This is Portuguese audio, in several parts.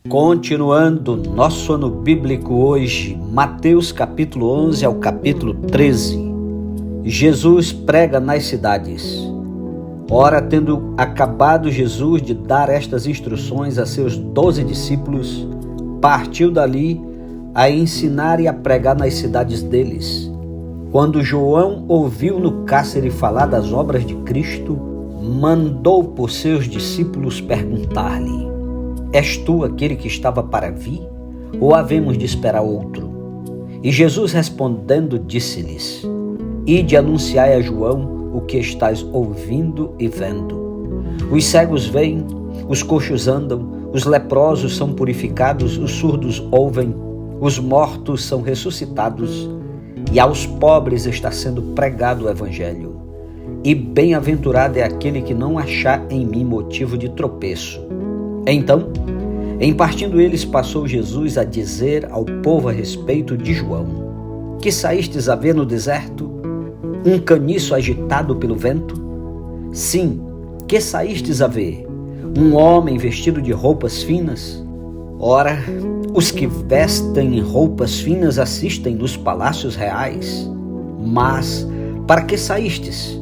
Continuando nosso ano bíblico hoje, Mateus capítulo 11 ao capítulo 13. Jesus prega nas cidades. Ora, tendo acabado Jesus de dar estas instruções a seus 12 discípulos, partiu dali a ensinar e a pregar nas cidades deles. Quando João ouviu no cárcere falar das obras de Cristo, mandou por seus discípulos perguntar-lhe: És tu aquele que estava para vir, ou havemos de esperar outro? E Jesus respondendo disse-lhes: Ide anunciai a João o que estáis ouvindo e vendo. Os cegos veem, os coxos andam, os leprosos são purificados, os surdos ouvem, os mortos são ressuscitados, e aos pobres está sendo pregado o Evangelho. E bem-aventurado é aquele que não achar em mim motivo de tropeço. Então, em partindo eles, passou Jesus a dizer ao povo a respeito de João: Que saístes a ver no deserto? Um caniço agitado pelo vento? Sim, que saístes a ver? Um homem vestido de roupas finas? Ora, os que vestem roupas finas assistem nos palácios reais. Mas, para que saístes?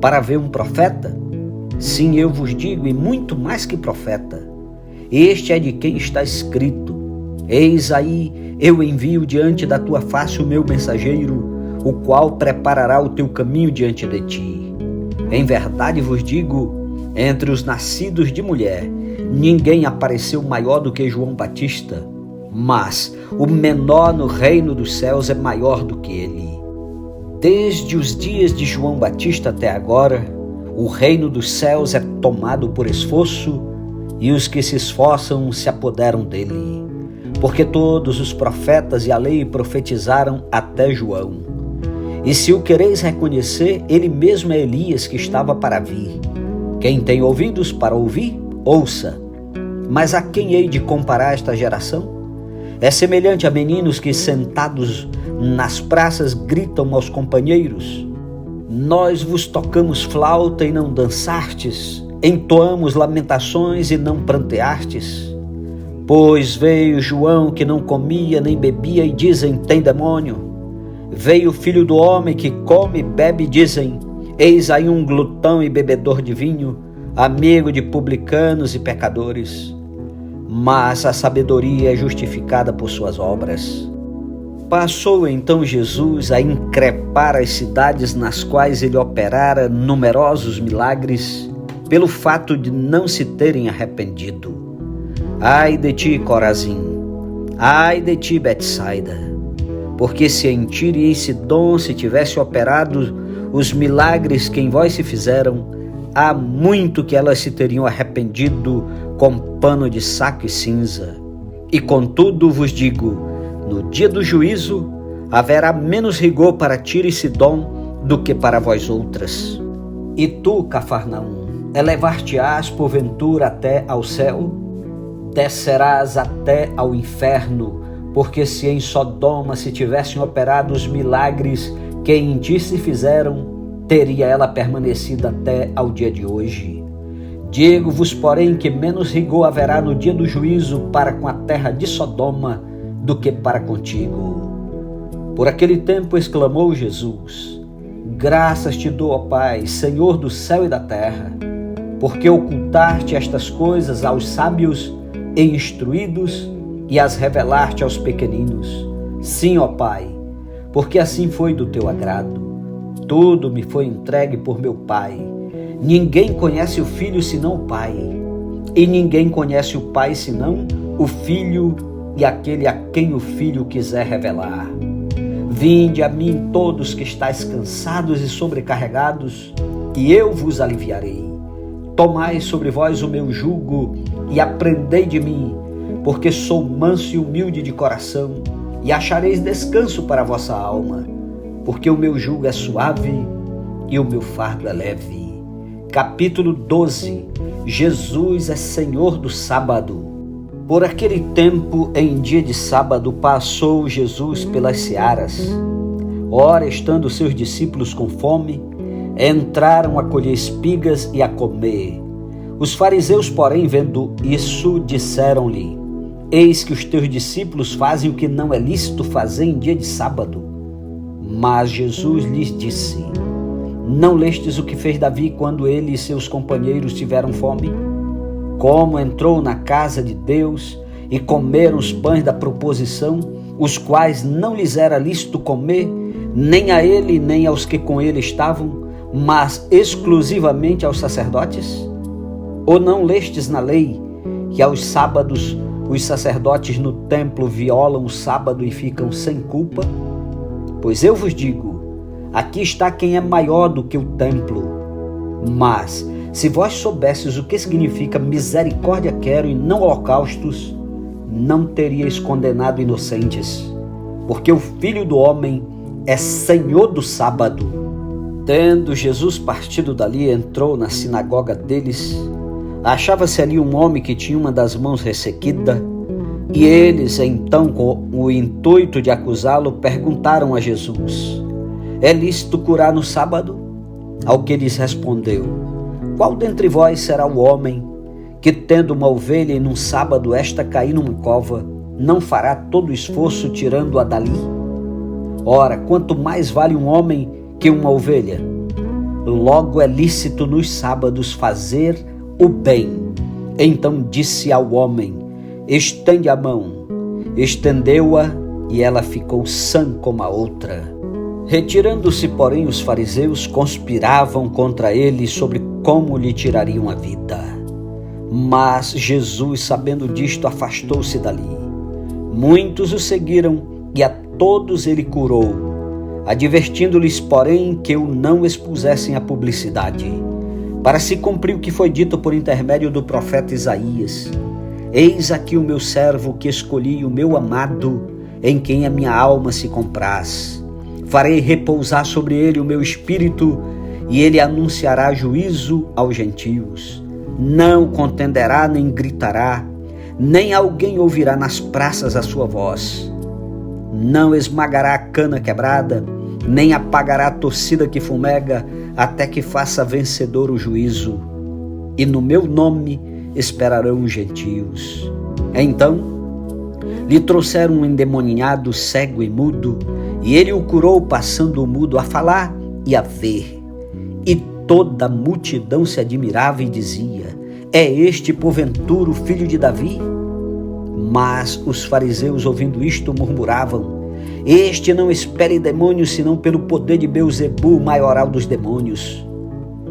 Para ver um profeta? Sim, eu vos digo, e muito mais que profeta. Este é de quem está escrito: Eis aí, eu envio diante da tua face o meu mensageiro, o qual preparará o teu caminho diante de ti. Em verdade vos digo, entre os nascidos de mulher, ninguém apareceu maior do que João Batista, mas o menor no reino dos céus é maior do que ele. Desde os dias de João Batista até agora, o reino dos céus é tomado por esforço, e os que se esforçam se apoderam dele. Porque todos os profetas e a lei profetizaram até João. E se o quereis reconhecer, ele mesmo é Elias que estava para vir. Quem tem ouvidos para ouvir, ouça. Mas a quem hei de comparar esta geração? É semelhante a meninos que, sentados nas praças, gritam aos companheiros: Nós vos tocamos flauta e não dançastes, entoamos lamentações e não pranteastes. Pois veio João, que não comia nem bebia, e dizem: Tem demônio. Veio o filho do homem, que come e bebe, e dizem: Eis aí um glutão e bebedor de vinho, amigo de publicanos e pecadores. Mas a sabedoria é justificada por suas obras. Passou então Jesus a increpar as cidades nas quais ele operara numerosos milagres, pelo fato de não se terem arrependido. Ai de ti, Corazim! Ai de ti, Betsaida! Porque se em Tiro e em Sidom se tivesse operado os milagres que em vós se fizeram, há muito que elas se teriam arrependido com pano de saco e cinza. E contudo vos digo, no dia do juízo haverá menos rigor para Tiro e Sidom do que para vós outras. E tu, Cafarnaum, elevar-te-ás porventura até ao céu? Descerás até ao inferno, porque se em Sodoma se tivessem operado os milagres que em ti se fizeram, teria ela permanecido até ao dia de hoje. Digo-vos, porém, que menos rigor haverá no dia do juízo para com a terra de Sodoma do que para contigo. Por aquele tempo exclamou Jesus: Graças te dou, ó Pai, Senhor do céu e da terra, porque ocultaste estas coisas aos sábios e instruídos e as revelaste aos pequeninos. Sim, ó Pai, porque assim foi do teu agrado. Tudo me foi entregue por meu Pai. Ninguém conhece o Filho senão o Pai, e ninguém conhece o Pai senão o Filho e aquele a quem o Filho quiser revelar. Vinde a mim todos que estáis cansados e sobrecarregados, e eu vos aliviarei. Tomai sobre vós o meu jugo e aprendei de mim, porque sou manso e humilde de coração, e achareis descanso para a vossa alma, porque o meu jugo é suave e o meu fardo é leve. Capítulo 12. Jesus é Senhor do sábado. Por aquele tempo, em dia de sábado, passou Jesus pelas searas. Ora, estando seus discípulos com fome, entraram a colher espigas e a comer. Os fariseus, porém, vendo isso, disseram-lhe: Eis que os teus discípulos fazem o que não é lícito fazer em dia de sábado. Mas Jesus lhes disse: não lestes o que fez Davi quando ele e seus companheiros tiveram fome? Como entrou na casa de Deus e comeram os pães da proposição, os quais não lhes era lícito comer, nem a ele nem aos que com ele estavam, mas exclusivamente aos sacerdotes? Ou não lestes na lei que aos sábados os sacerdotes no templo violam o sábado e ficam sem culpa? Pois eu vos digo, aqui está quem é maior do que o templo. Mas, se vós soubesses o que significa misericórdia quero e não holocaustos, não teríeis condenado inocentes, porque o Filho do Homem é Senhor do sábado. Tendo Jesus partido dali, entrou na sinagoga deles. Achava-se ali um homem que tinha uma das mãos ressequida, e eles, então, com o intuito de acusá-lo, perguntaram a Jesus: é lícito curar no sábado? Ao que lhes respondeu: qual dentre vós será o homem que, tendo uma ovelha e num sábado esta cair numa cova, não fará todo o esforço tirando-a dali? Ora, quanto mais vale um homem que uma ovelha? Logo é lícito nos sábados fazer o bem. Então disse ao homem: estende a mão. Estendeu-a e ela ficou sã como a outra. Retirando-se, porém, os fariseus conspiravam contra ele sobre como lhe tirariam a vida. Mas Jesus, sabendo disto, afastou-se dali. Muitos o seguiram e a todos ele curou, advertindo-lhes, porém, que o não expusessem à publicidade, para se cumprir o que foi dito por intermédio do profeta Isaías: eis aqui o meu servo que escolhi, o meu amado, em quem a minha alma se compraz. Farei repousar sobre ele o meu espírito, e ele anunciará juízo aos gentios. Não contenderá nem gritará, nem alguém ouvirá nas praças a sua voz. Não esmagará a cana quebrada, nem apagará a torcida que fumega, até que faça vencedor o juízo. E no meu nome esperarão os gentios. Então lhe trouxeram um endemoniado, cego e mudo, e ele o curou, passando o mudo a falar e a ver. E toda a multidão se admirava e dizia: é este, porventura, o filho de Davi? Mas os fariseus, ouvindo isto, murmuravam: este não expele demônios, senão pelo poder de Beelzebu, o maioral dos demônios.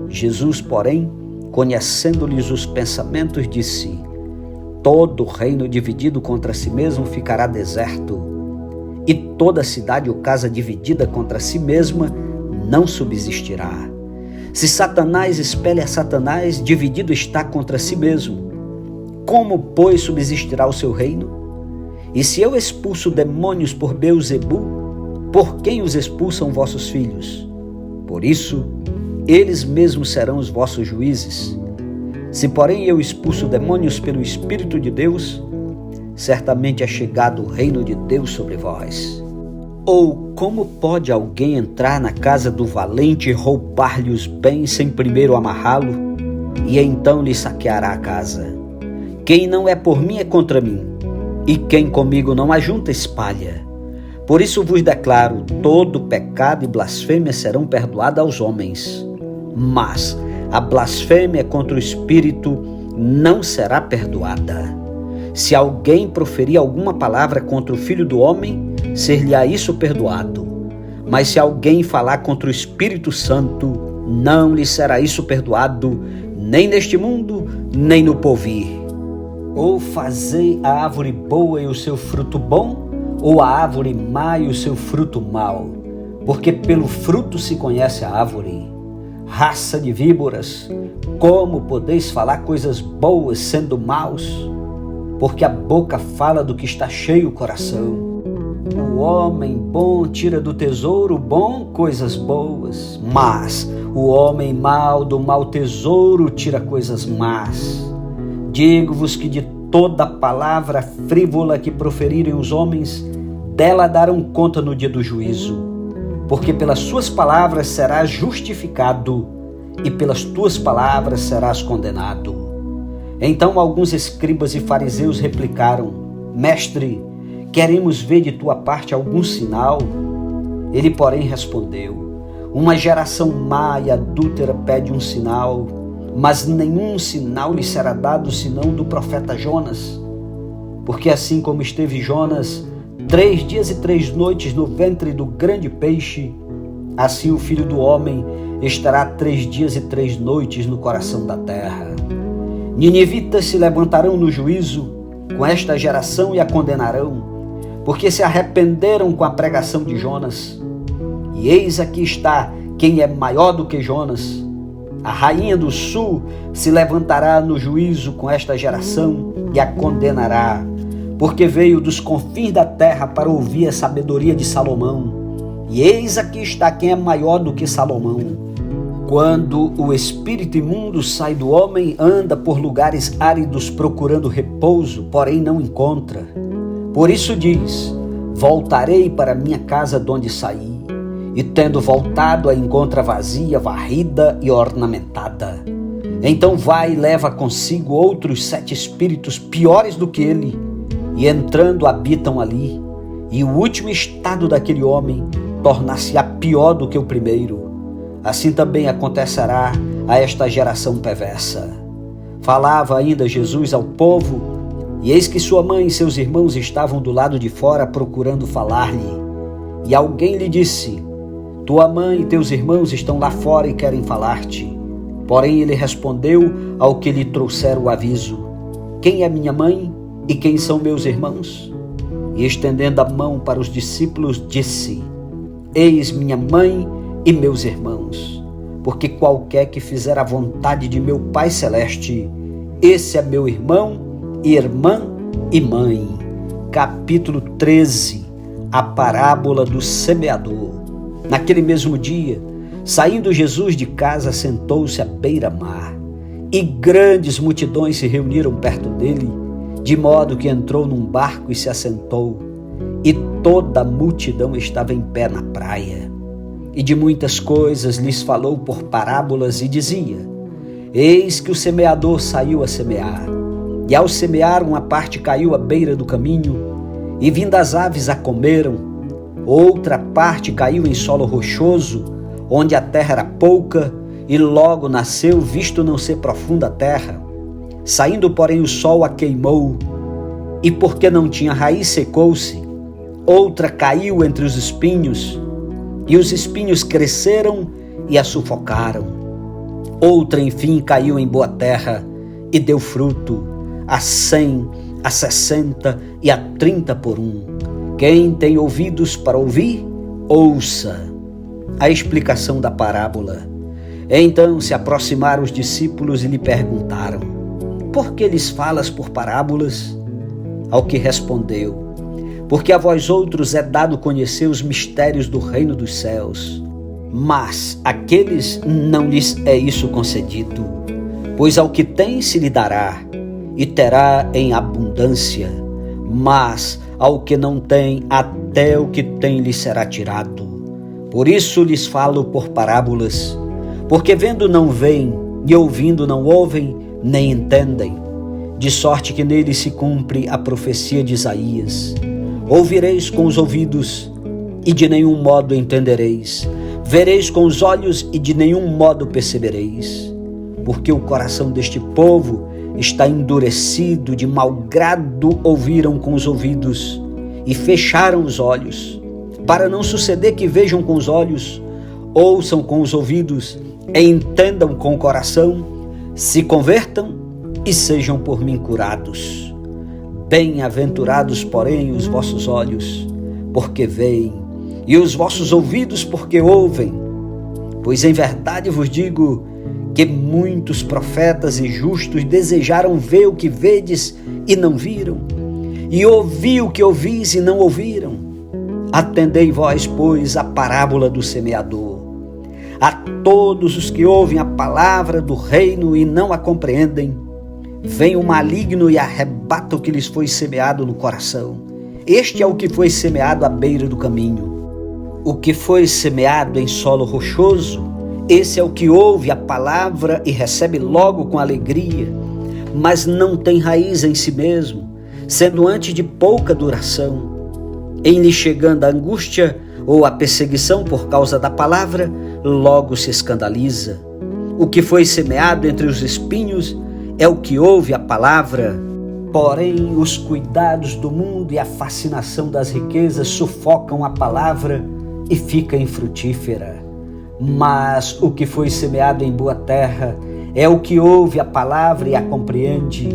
Jesus, porém, conhecendo-lhes os pensamentos, disse: todo reino dividido contra si mesmo ficará deserto, e toda cidade ou casa dividida contra si mesma não subsistirá. Se Satanás expele a Satanás, dividido está contra si mesmo. Como, pois, subsistirá o seu reino? E se eu expulso demônios por Beelzebu, por quem os expulsam vossos filhos? Por isso, eles mesmos serão os vossos juízes. Se, porém, eu expulso demônios pelo Espírito de Deus, certamente é chegado o reino de Deus sobre vós. Ou como pode alguém entrar na casa do valente e roubar-lhe os bens sem primeiro amarrá-lo, e então lhe saqueará a casa? Quem não é por mim é contra mim, e quem comigo não ajunta espalha. Por isso vos declaro, todo pecado e blasfêmia serão perdoados aos homens, mas a blasfêmia contra o Espírito não será perdoada. Se alguém proferir alguma palavra contra o Filho do Homem, ser-lhe-á isso perdoado. Mas se alguém falar contra o Espírito Santo, não lhe será isso perdoado, nem neste mundo, nem no porvir. Ou fazei a árvore boa e o seu fruto bom, ou a árvore má e o seu fruto mau, porque pelo fruto se conhece a árvore. Raça de víboras, como podeis falar coisas boas sendo maus? Porque a boca fala do que está cheio o coração. O homem bom tira do tesouro bom coisas boas, mas o homem mau do mau tesouro tira coisas más. Digo-vos que de toda palavra frívola que proferirem os homens, dela darão conta no dia do juízo. Porque pelas suas palavras serás justificado, e pelas tuas palavras serás condenado. Então alguns escribas e fariseus replicaram: Mestre, queremos ver de tua parte algum sinal. Ele, porém, respondeu: uma geração má e adúltera pede um sinal, mas nenhum sinal lhe será dado senão do profeta Jonas. Porque assim como esteve Jonas 3 dias e 3 noites no ventre do grande peixe, assim o Filho do Homem estará 3 dias e 3 noites no coração da terra. Ninivitas se levantarão no juízo com esta geração e a condenarão, porque se arrependeram com a pregação de Jonas. E eis aqui está quem é maior do que Jonas. A rainha do sul se levantará no juízo com esta geração e a condenará, porque veio dos confins da terra para ouvir a sabedoria de Salomão. E eis aqui está quem é maior do que Salomão. Quando o espírito imundo sai do homem, anda por lugares áridos procurando repouso, porém não encontra. Por isso diz: voltarei para minha casa de onde saí. E tendo voltado, a encontra vazia, varrida e ornamentada. Então vai e leva consigo outros 7 espíritos piores do que ele, e entrando habitam ali. E o último estado daquele homem tornar-se-á pior do que o primeiro. Assim também acontecerá a esta geração perversa. Falava ainda Jesus ao povo, e eis que sua mãe e seus irmãos estavam do lado de fora procurando falar-lhe. E alguém lhe disse: tua mãe e teus irmãos estão lá fora e querem falar-te. Porém ele respondeu ao que lhe trouxeram o aviso: quem é minha mãe e quem são meus irmãos? E estendendo a mão para os discípulos, disse: eis minha mãe e meus irmãos, porque qualquer que fizer a vontade de meu Pai Celeste, esse é meu irmão e irmã e mãe. Capítulo 13, a parábola do semeador. Naquele mesmo dia, saindo Jesus de casa, sentou-se à beira-mar, e grandes multidões se reuniram perto dele, de modo que entrou num barco e se assentou, e toda a multidão estava em pé na praia. E de muitas coisas lhes falou por parábolas e dizia: eis que o semeador saiu a semear, e ao semear uma parte caiu à beira do caminho, e vindo as aves a comeram. Outra parte caiu em solo rochoso, onde a terra era pouca, e logo nasceu, visto não ser profunda a terra. Saindo, porém, o sol a queimou, e porque não tinha raiz, secou-se. Outra caiu entre os espinhos, e os espinhos cresceram e a sufocaram. Outra, enfim, caiu em boa terra, e deu fruto, a 100, a 60 e a 30 por um. Quem tem ouvidos para ouvir, ouça. A explicação da parábola. Então se aproximaram os discípulos e lhe perguntaram: por que lhes falas por parábolas? Ao que respondeu: porque a vós outros é dado conhecer os mistérios do reino dos céus, mas àqueles não lhes é isso concedido. Pois ao que tem se lhe dará, e terá em abundância, mas ao que não tem, até o que tem lhe será tirado. Por isso lhes falo por parábolas, porque vendo não veem, e ouvindo não ouvem, nem entendem, de sorte que nele se cumpre a profecia de Isaías: ouvireis com os ouvidos, e de nenhum modo entendereis, vereis com os olhos, e de nenhum modo percebereis, porque o coração deste povo está endurecido, de mau grado ouviram com os ouvidos e fecharam os olhos, para não suceder que vejam com os olhos, ouçam com os ouvidos e entendam com o coração, se convertam e sejam por mim curados. Bem-aventurados, porém, os vossos olhos, porque veem, e os vossos ouvidos, porque ouvem. Pois em verdade vos digo que muitos profetas e justos desejaram ver o que vedes e não viram, e ouvir o que ouvis e não ouviram. Atendei vós, pois, a parábola do semeador. A todos os que ouvem a palavra do reino e não a compreendem, vem o maligno e arrebata o que lhes foi semeado no coração. Este é o que foi semeado à beira do caminho. O que foi semeado em solo rochoso, esse é o que ouve a palavra e recebe logo com alegria, mas não tem raiz em si mesmo, sendo antes de pouca duração. Em lhe chegando a angústia ou a perseguição por causa da palavra, logo se escandaliza. O que foi semeado entre os espinhos é o que ouve a palavra. Porém, os cuidados do mundo e a fascinação das riquezas sufocam a palavra e fica infrutífera. Mas o que foi semeado em boa terra é o que ouve a palavra e a compreende.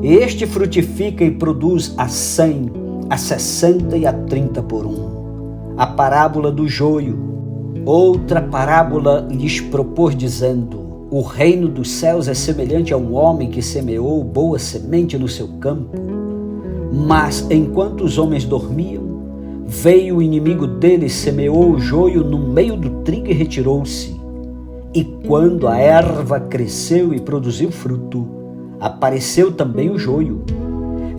Este frutifica e produz a 100, a 60 e a 30 por um. A parábola do joio. Outra parábola lhes propôs dizendo: o reino dos céus é semelhante a um homem que semeou boa semente no seu campo. Mas enquanto os homens dormiam, veio o inimigo deles, semeou o joio no meio do trigo e retirou-se. E quando a erva cresceu e produziu fruto, apareceu também o joio.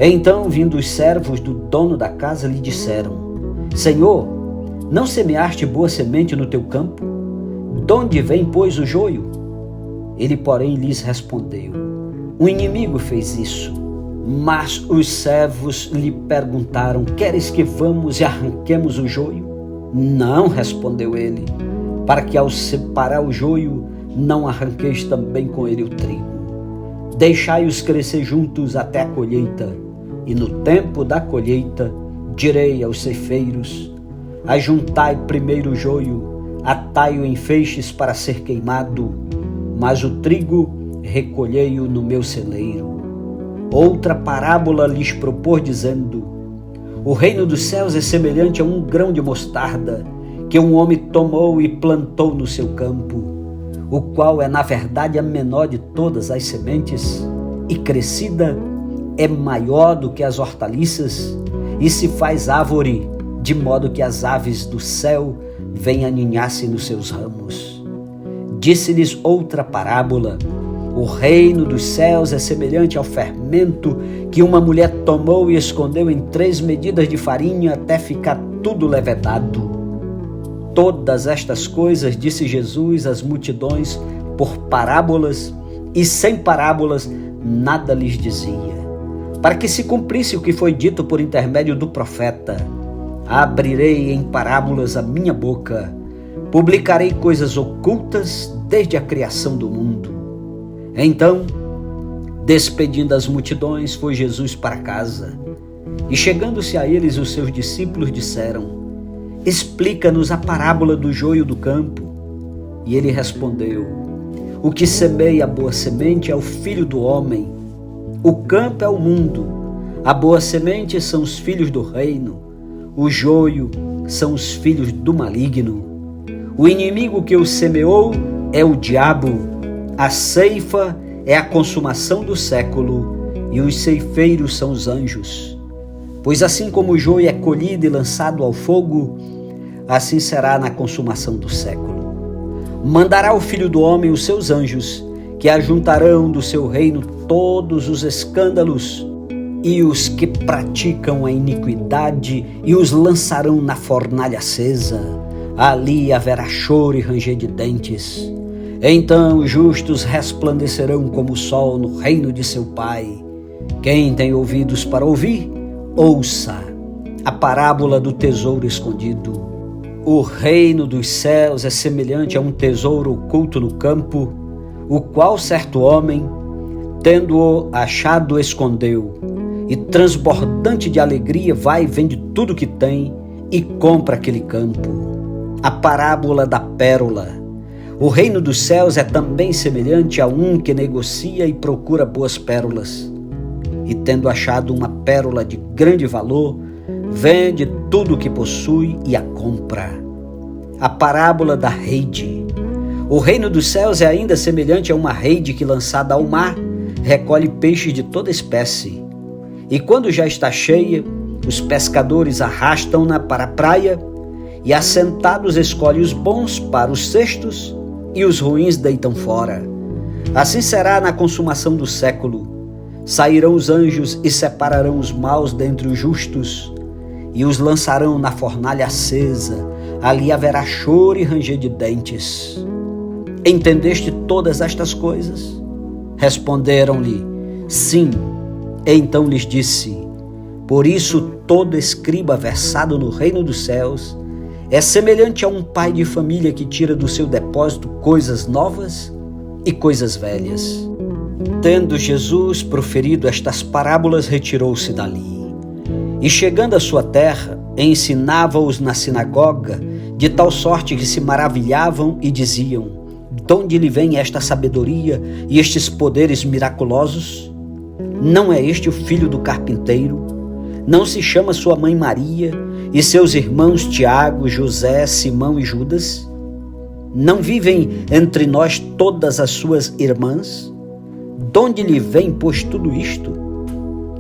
Então, vindo os servos do dono da casa, lhe disseram: Senhor, não semeaste boa semente no teu campo? De onde vem, pois, o joio? Ele, porém, lhes respondeu: o inimigo fez isso. Mas os servos lhe perguntaram: queres que vamos e arranquemos o joio? Não, respondeu ele, para que ao separar o joio, não arranqueis também com ele o trigo. Deixai-os crescer juntos até a colheita, e no tempo da colheita direi aos ceifeiros: ajuntai primeiro o joio, atai-o em feixes para ser queimado, mas o trigo recolhei-o no meu celeiro. Outra parábola lhes propôs dizendo: o reino dos céus é semelhante a um grão de mostarda que um homem tomou e plantou no seu campo, o qual é na verdade a menor de todas as sementes, e crescida é maior do que as hortaliças, e se faz árvore, de modo que as aves do céu vêm aninhar-se nos seus ramos. Disse-lhes outra parábola: o reino dos céus é semelhante ao fermento que uma mulher tomou e escondeu em 3 medidas de farinha até ficar tudo levedado. Todas estas coisas disse Jesus às multidões por parábolas, e sem parábolas nada lhes dizia, para que se cumprisse o que foi dito por intermédio do profeta: abrirei em parábolas a minha boca, publicarei coisas ocultas desde a criação do mundo. Então, despedindo as multidões, foi Jesus para casa. E chegando-se a eles, os seus discípulos disseram: explica-nos a parábola do joio do campo. E ele respondeu: o que semeia a boa semente é o Filho do homem. O campo é o mundo. A boa semente são os filhos do reino. O joio são os filhos do maligno. O inimigo que o semeou é o diabo. A ceifa é a consumação do século, e os ceifeiros são os anjos. Pois assim como o joio é colhido e lançado ao fogo, assim será na consumação do século. Mandará o Filho do homem os seus anjos, que ajuntarão do seu reino todos os escândalos e os que praticam a iniquidade, e os lançarão na fornalha acesa. Ali haverá choro e ranger de dentes. Então os justos resplandecerão como o sol no reino de seu Pai. Quem tem ouvidos para ouvir, ouça a parábola do tesouro escondido. O reino dos céus é semelhante a um tesouro oculto no campo, o qual certo homem, tendo-o achado, escondeu, e transbordante de alegria vai e vende tudo que tem e compra aquele campo. A parábola da pérola. O reino dos céus é também semelhante a um que negocia e procura boas pérolas. E tendo achado uma pérola de grande valor, vende tudo o que possui e a compra. A parábola da rede. O reino dos céus é ainda semelhante a uma rede que, lançada ao mar, recolhe peixes de toda espécie. E quando já está cheia, os pescadores arrastam-na para a praia, e assentados escolhem os bons para os cestos, e os ruins deitam fora. Assim será na consumação do século. Sairão os anjos e separarão os maus dentre os justos, e os lançarão na fornalha acesa. Ali haverá choro e ranger de dentes. Entendeste todas estas coisas? Responderam-lhe: sim. Então lhes disse: Por isso, todo escriba versado no reino dos céus é semelhante a um pai de família que tira do seu depósito coisas novas e coisas velhas. Tendo Jesus proferido estas parábolas, retirou-se dali. E chegando à sua terra, ensinava-os na sinagoga, de tal sorte que se maravilhavam e diziam: de onde lhe vem esta sabedoria e estes poderes miraculosos? Não é este o filho do carpinteiro? Não se chama sua mãe Maria e seus irmãos Tiago, José, Simão e Judas? Não vivem entre nós todas as suas irmãs? De onde lhe vem, pois, tudo isto?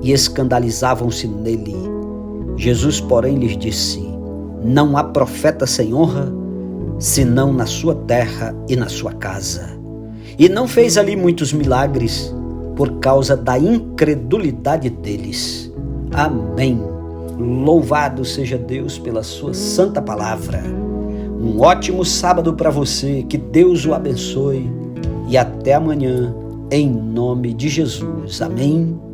E escandalizavam-se nele. Jesus, porém, lhes disse: não há profeta sem honra, senão na sua terra e na sua casa. E não fez ali muitos milagres, por causa da incredulidade deles. Amém. Louvado seja Deus pela sua santa palavra. Um ótimo sábado para você, que Deus o abençoe e até amanhã, em nome de Jesus. Amém.